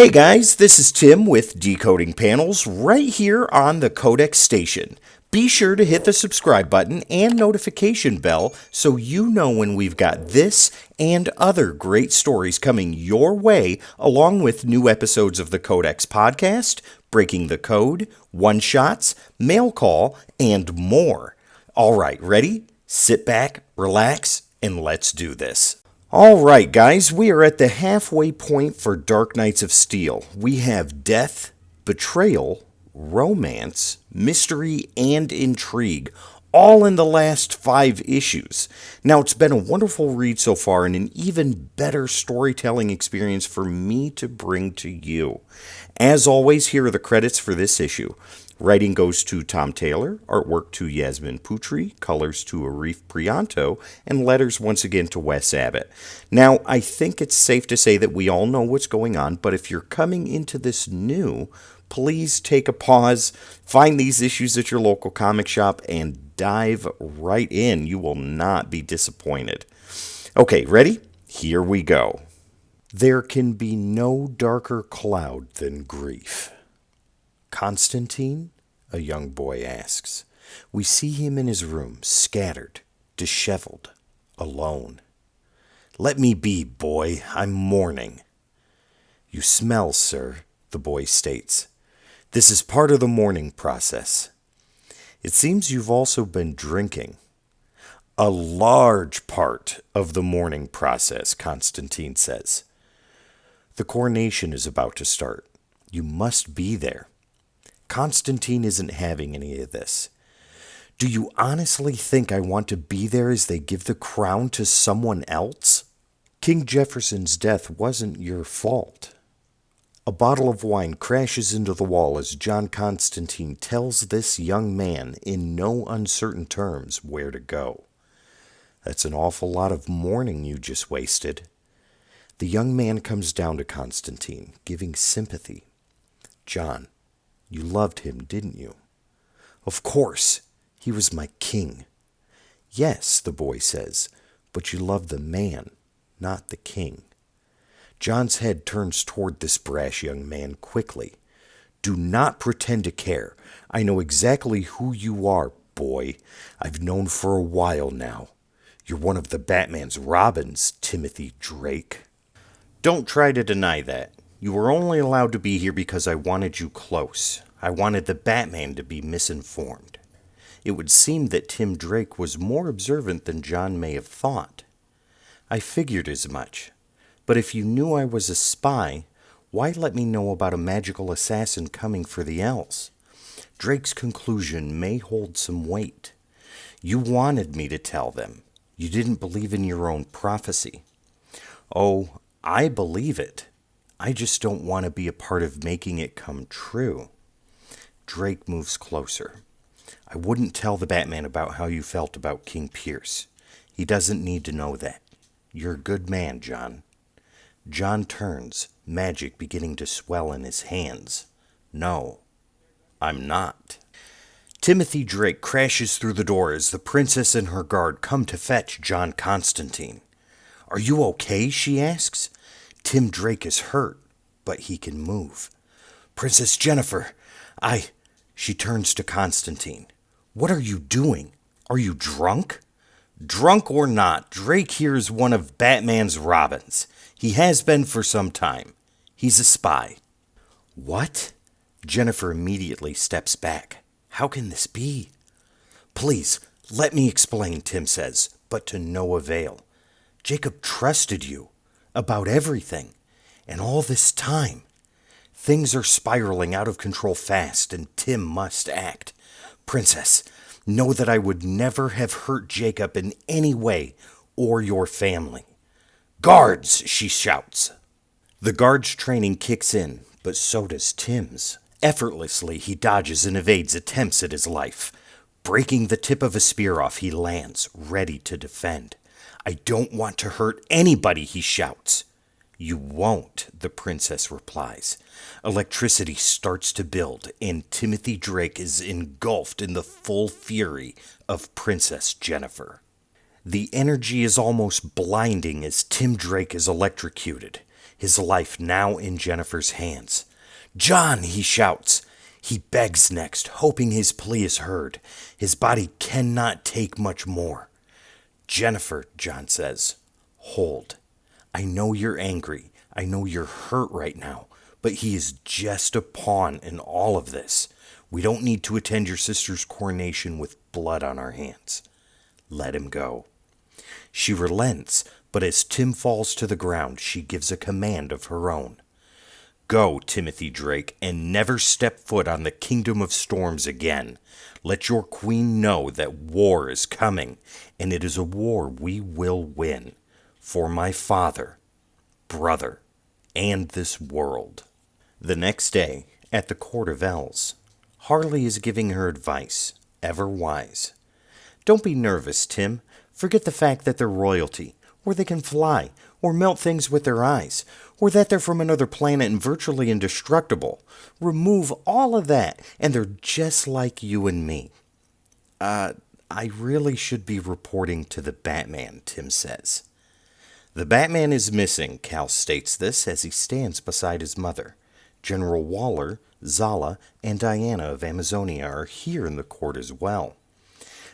Hey guys, this is Tim with Decoding Panels right here on the Codex Station. Be sure to hit the subscribe button and notification bell so you know when we've got this and other great stories coming your way, along with new episodes of the Codex podcast, Breaking the Code, one-shots, mail call, and more. All right, ready? Sit back, relax, and let's do this. All right, guys, we are at the halfway point for Dark Knights of Steel. We have death, betrayal, romance, mystery, and intrigue, all in the last 5 issues. Now, it's been a wonderful read so far and an even better storytelling experience for me to bring to you. As always, here are the credits for this issue. Writing goes to Tom Taylor, artwork to Yasmin Putri, colors to Arif Prianto, and letters once again to Wes Abbott. Now, I think it's safe to say that we all know what's going on, but if you're coming into this new, please take a pause, find these issues at your local comic shop, and dive right in. You will not be disappointed. Okay, ready? Here we go. There can be no darker cloud than grief. Constantine? A young boy asks. We see him in his room, scattered, disheveled, alone. Let me be, boy. I'm mourning. You smell, sir, the boy states. This is part of the mourning process. It seems you've also been drinking. A large part of the mourning process, Constantine says. The coronation is about to start. You must be there. Constantine isn't having any of this. Do you honestly think I want to be there as they give the crown to someone else? King Jefferson's death wasn't your fault. A bottle of wine crashes into the wall as John Constantine tells this young man in no uncertain terms where to go. That's an awful lot of mourning you just wasted. The young man comes down to Constantine, giving sympathy. John, you loved him, didn't you? Of course. He was my king. Yes, the boy says, but you loved the man, not the king. John's head turns toward this brash young man quickly. Do not pretend to care. I know exactly who you are, boy. I've known for a while now. You're one of the Batman's Robins, Timothy Drake. Don't try to deny that. You were only allowed to be here because I wanted you close. I wanted the Batman to be misinformed. It would seem that Tim Drake was more observant than John may have thought. I figured as much. But if you knew I was a spy, why let me know about a magical assassin coming for the elves? Drake's conclusion may hold some weight. You wanted me to tell them. You didn't believe in your own prophecy. Oh, I believe it. I just don't want to be a part of making it come true. Drake moves closer. I wouldn't tell the Batman about how you felt about King Pierce. He doesn't need to know that. You're a good man, John. John turns, magic beginning to swell in his hands. No, I'm not. Timothy Drake crashes through the door as the princess and her guard come to fetch John Constantine. Are you okay? She asks. Tim Drake is hurt, but he can move. Princess Jennifer, She turns to Constantine. What are you doing? Are you drunk? Drunk or not, Drake here is one of Batman's Robins. He has been for some time. He's a spy. What? Jennifer immediately steps back. How can this be? Please, let me explain, Tim says, but to no avail. Jacob trusted you. About everything, and all this time. Things are spiraling out of control fast, and Tim must act. Princess, know that I would never have hurt Jacob in any way, or your family. Guards, she shouts. The guard's training kicks in, but so does Tim's. Effortlessly, he dodges and evades attempts at his life. Breaking the tip of a spear off, he lands, ready to defend. I don't want to hurt anybody, he shouts. You won't, the princess replies. Electricity starts to build, and Timothy Drake is engulfed in the full fury of Princess Jennifer. The energy is almost blinding as Tim Drake is electrocuted. his life now in Jennifer's hands. "John," he shouts. He begs next, hoping his plea is heard. His body cannot take much more. "Jennifer," John says, "hold. I know you're angry. I know you're hurt right now, but he is just a pawn in all of this. We don't need to attend your sister's coronation with blood on our hands. Let him go." She relents, but as Tim falls to the ground, she gives a command of her own. "Go, Timothy Drake, and never step foot on the Kingdom of Storms again. Let your queen know that war is coming, and it is a war we will win. For my father, brother, and this world." The next day, at the Court of Elves, Harley is giving her advice, ever wise. "Don't be nervous, Tim. Forget the fact that they're royalty, or they can fly, or melt things with their eyes, or that they're from another planet and virtually indestructible. Remove all of that, and they're just like you and me." I really should be reporting to the Batman," Tim says. "The Batman is missing," Kal states this as he stands beside his mother. General Waller, Zala, and Diana of Amazonia are here in the court as well.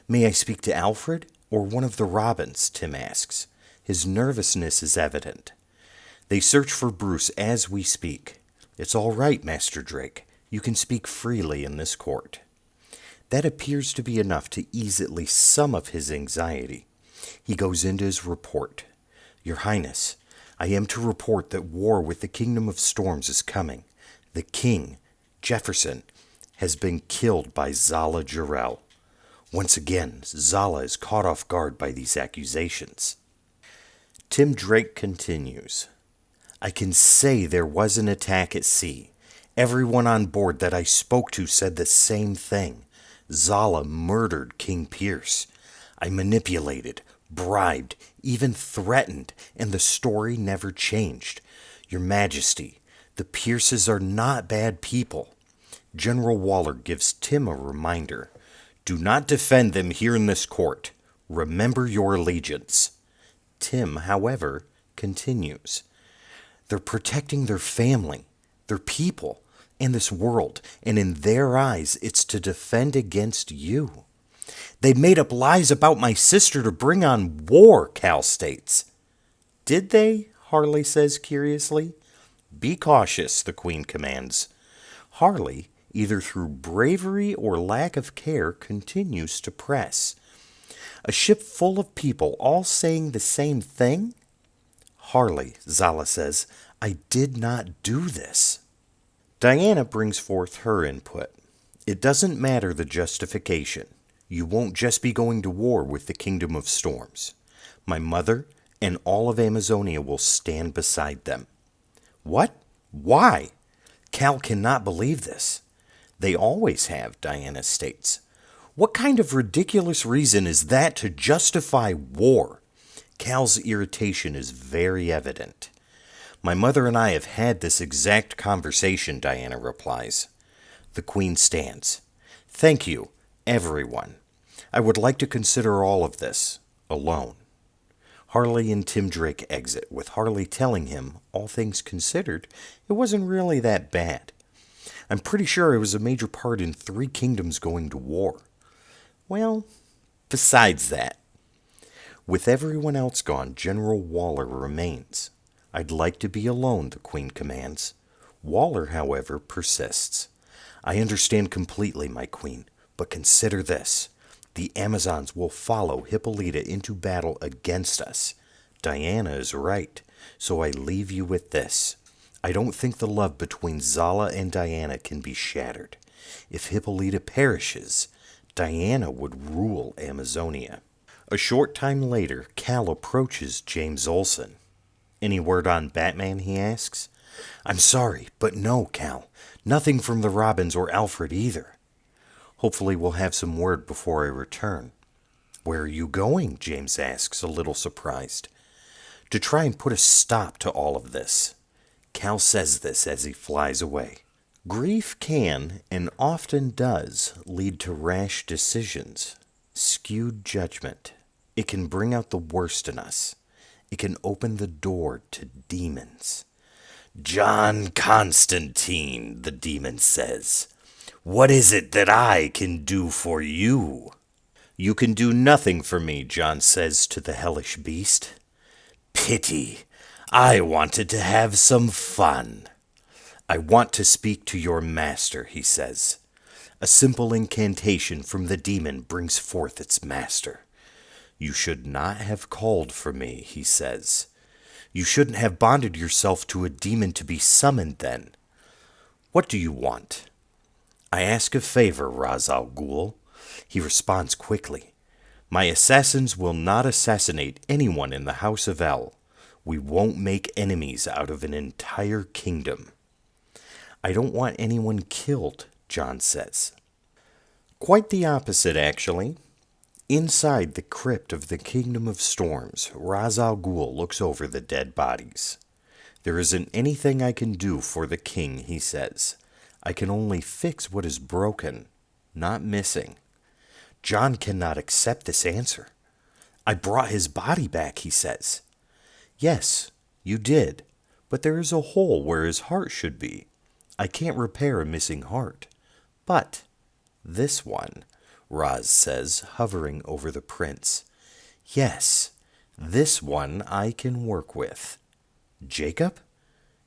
"May I speak to Alfred, or one of the Robins?" Tim asks. His nervousness is evident. They search for Bruce as we speak. "It's all right, Master Drake. You can speak freely in this court." That appears to be enough to ease at least some of his anxiety. He goes into his report. "Your Highness, I am to report that war with the Kingdom of Storms is coming. The king, Jefferson, has been killed by Zala Jor-El. Once again, Zala is caught off guard by these accusations." Tim Drake continues. "I can say there was an attack at sea. Everyone on board that I spoke to said the same thing. Zala murdered King Pierce. I manipulated, bribed, even threatened, and the story never changed. Your Majesty, the Pierces are not bad people." General Waller gives Tim a reminder. "Do not defend them here in this court. Remember your allegiance." Tim, however, continues. "They're protecting their family, their people, and this world, and in their eyes, it's to defend against you." "They made up lies about my sister to bring on war," Kal states. "Did they?" Harley says curiously. "Be cautious," the Queen commands. Harley, either through bravery or lack of care, continues to press. "A ship full of people all saying the same thing?" "Harley," Zala says, "I did not do this." Diana brings forth her input. "It doesn't matter the justification. You won't just be going to war with the Kingdom of Storms. My mother and all of Amazonia will stand beside them." "What? Why?" Kal cannot believe this. "They always have," Diana states. "What kind of ridiculous reason is that to justify war?" Kal's irritation is very evident. "My mother and I have had this exact conversation," Diana replies. The Queen stands. "Thank you, everyone. I would like to consider all of this alone." Harley and Tim Drake exit, with Harley telling him, all things considered, it wasn't really that bad. "I'm pretty sure I was a major part in 3 kingdoms going to war." "Well, besides that." With everyone else gone, General Waller remains. "I'd like to be alone," the Queen commands. Waller, however, persists. "I understand completely, my Queen, but consider this. The Amazons will follow Hippolyta into battle against us. Diana is right, so I leave you with this. I don't think the love between Zala and Diana can be shattered. If Hippolyta perishes, Diana would rule Amazonia." A short time later, Kal approaches James Olsen. "Any word on Batman?" he asks. "I'm sorry, but no, Kal. Nothing from the Robins or Alfred either." "Hopefully we'll have some word before I return." "Where are you going?" James asks, a little surprised. "To try and put a stop to all of this." Kal says this as he flies away. Grief can, and often does, lead to rash decisions, skewed judgment. It can bring out the worst in us. It can open the door to demons. John Constantine, the demon says. What is it that I can do for you? You can do nothing for me, John says to the hellish beast. Pity. I wanted to have some fun. I want to speak to your master, he says. A simple incantation from the demon brings forth its master. You should not have called for me, he says. You shouldn't have bonded yourself to a demon to be summoned then. What do you want? I ask a favor, Raz Al Ghul. He responds quickly. My assassins will not assassinate anyone in the House of El. We won't make enemies out of an entire kingdom. I don't want anyone killed, John says. Quite the opposite, actually. Inside the crypt of the Kingdom of Storms, Raz Al Ghul looks over the dead bodies. There isn't anything I can do for the king, he says. I can only fix what is broken, not missing. John cannot accept this answer. I brought his body back, he says. Yes, you did, but there is a hole where his heart should be. I can't repair a missing heart. But this one, Raz says, hovering over the prince. Yes, this one I can work with. Jacob?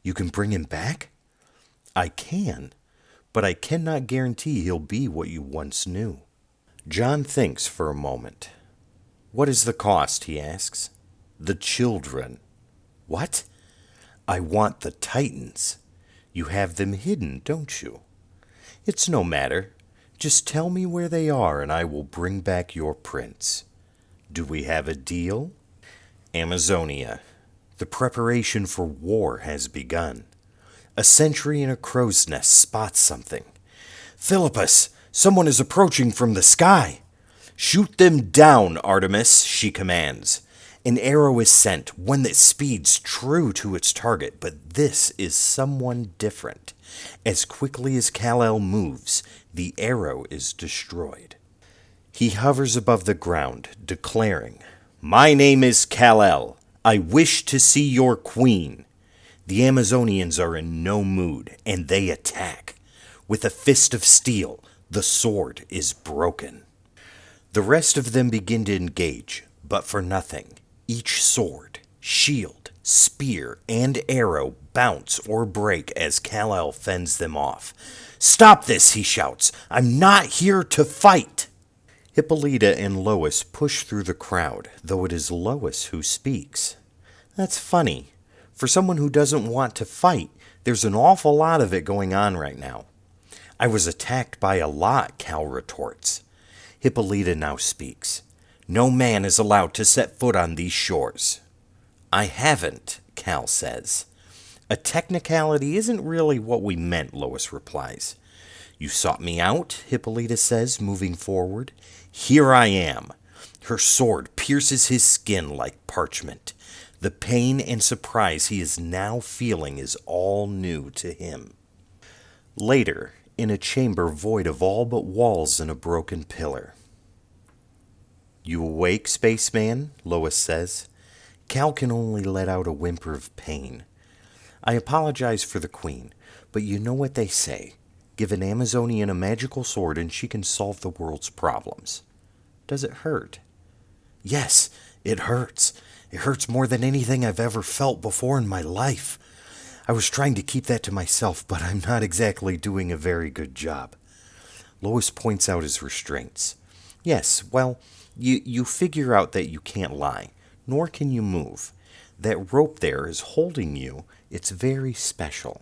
You can bring him back? I can, but I cannot guarantee he'll be what you once knew. John thinks for a moment. What is the cost, he asks. The children. What? I want the Titans. You have them hidden, don't you? It's no matter. Just tell me where they are and I will bring back your prince. Do we have a deal? Amazonia. The preparation for war has begun. A sentry in a crow's nest spots something. Philippus, someone is approaching from the sky. Shoot them down, Artemis, she commands. An arrow is sent, one that speeds true to its target, but this is someone different. As quickly as Kal-El moves, the arrow is destroyed. He hovers above the ground, declaring, My name is Kal-El. I wish to see your queen. The Amazonians are in no mood, and they attack. With a fist of steel, the sword is broken. The rest of them begin to engage, but for nothing. Each sword, shield, spear, and arrow bounce or break as Kal-El fends them off. Stop this, he shouts. I'm not here to fight. Hippolyta and Lois push through the crowd, though it is Lois who speaks. That's funny. For someone who doesn't want to fight, there's an awful lot of it going on right now. I was attacked by a lot, Kal retorts. Hippolyta now speaks. No man is allowed to set foot on these shores. I haven't, Kal says. A technicality isn't really what we meant, Lois replies. You sought me out, Hippolyta says, moving forward. Here I am. Her sword pierces his skin like parchment. The pain and surprise he is now feeling is all new to him. Later, in a chamber void of all but walls and a broken pillar. You awake, spaceman? Lois says. Kal can only let out a whimper of pain. I apologize for the queen, but you know what they say. Give an Amazonian a magical sword and she can solve the world's problems. Does it hurt? Yes, it hurts. It hurts more than anything I've ever felt before in my life. I was trying to keep that to myself, but I'm not exactly doing a very good job. Lois points out his restraints. Yes, well, you figure out that you can't lie, nor can you move. That rope there is holding you. It's very special.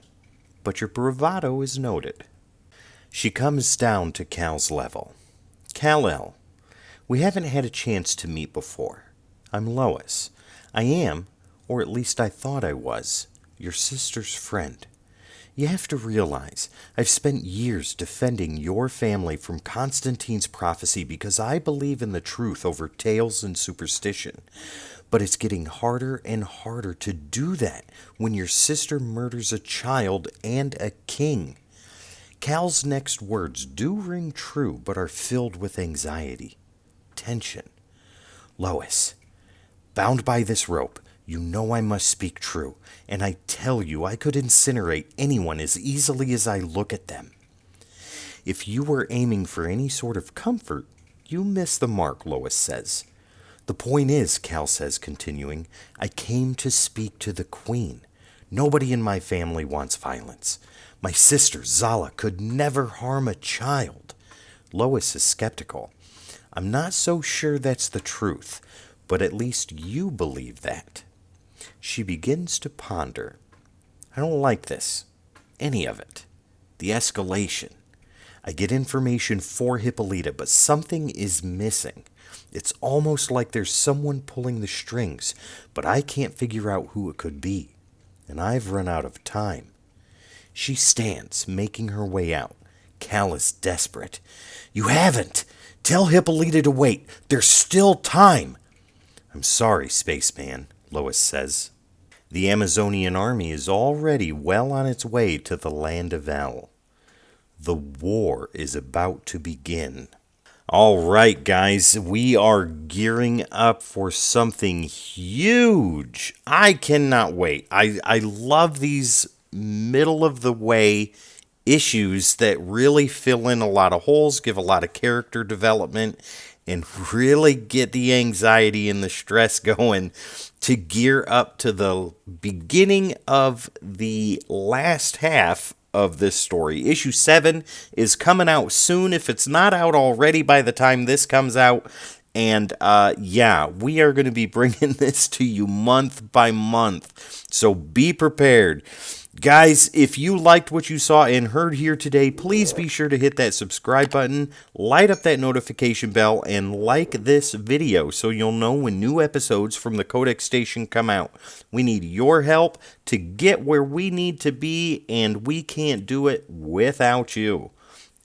But your bravado is noted. She comes down to Kal's level. Kal-El, we haven't had a chance to meet before. I'm Lois. I am, or at least I thought I was, your sister's friend. You have to realize, I've spent years defending your family from Constantine's prophecy because I believe in the truth over tales and superstition. But it's getting harder and harder to do that when your sister murders a child and a king. Kal's next words do ring true, but are filled with anxiety, tension. Lois, bound by this rope, You know I must speak true, and I tell you I could incinerate anyone as easily as I look at them. If you were aiming for any sort of comfort, you miss the mark, Lois says. The point is, Cal says, continuing, I came to speak to the Queen. Nobody in my family wants violence. My sister, Zala, could never harm a child. Lois is skeptical. I'm not so sure that's the truth, but at least you believe that. She begins to ponder. I don't like this. Any of it. The escalation. I get information for Hippolyta, but something is missing. It's almost like there's someone pulling the strings, but I can't figure out who it could be. And I've run out of time. She stands, making her way out. Cal is desperate. You haven't! Tell Hippolyta to wait. There's still time. I'm sorry, spaceman, Lois says. The Amazonian army is already well on its way to the land of El. The war is about to begin. All right, guys, we are gearing up for something huge. I cannot wait. I love these middle of the way issues that really fill in a lot of holes, give a lot of character development, and really get the anxiety and the stress going to gear up to the beginning of the last half of this story. Issue 7 is coming out soon, if it's not out already by the time this comes out. And yeah, we are going to be bringing this to you month by month. So be prepared. Guys, if you liked what you saw and heard here today, please be sure to hit that subscribe button, light up that notification bell, and like this video so you'll know when new episodes from the Codex Station come out. We need your help to get where we need to be, and we can't do it without you.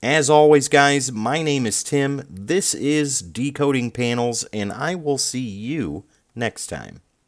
As always, guys, my name is Tim. This is Decoding Panels, and I will see you next time.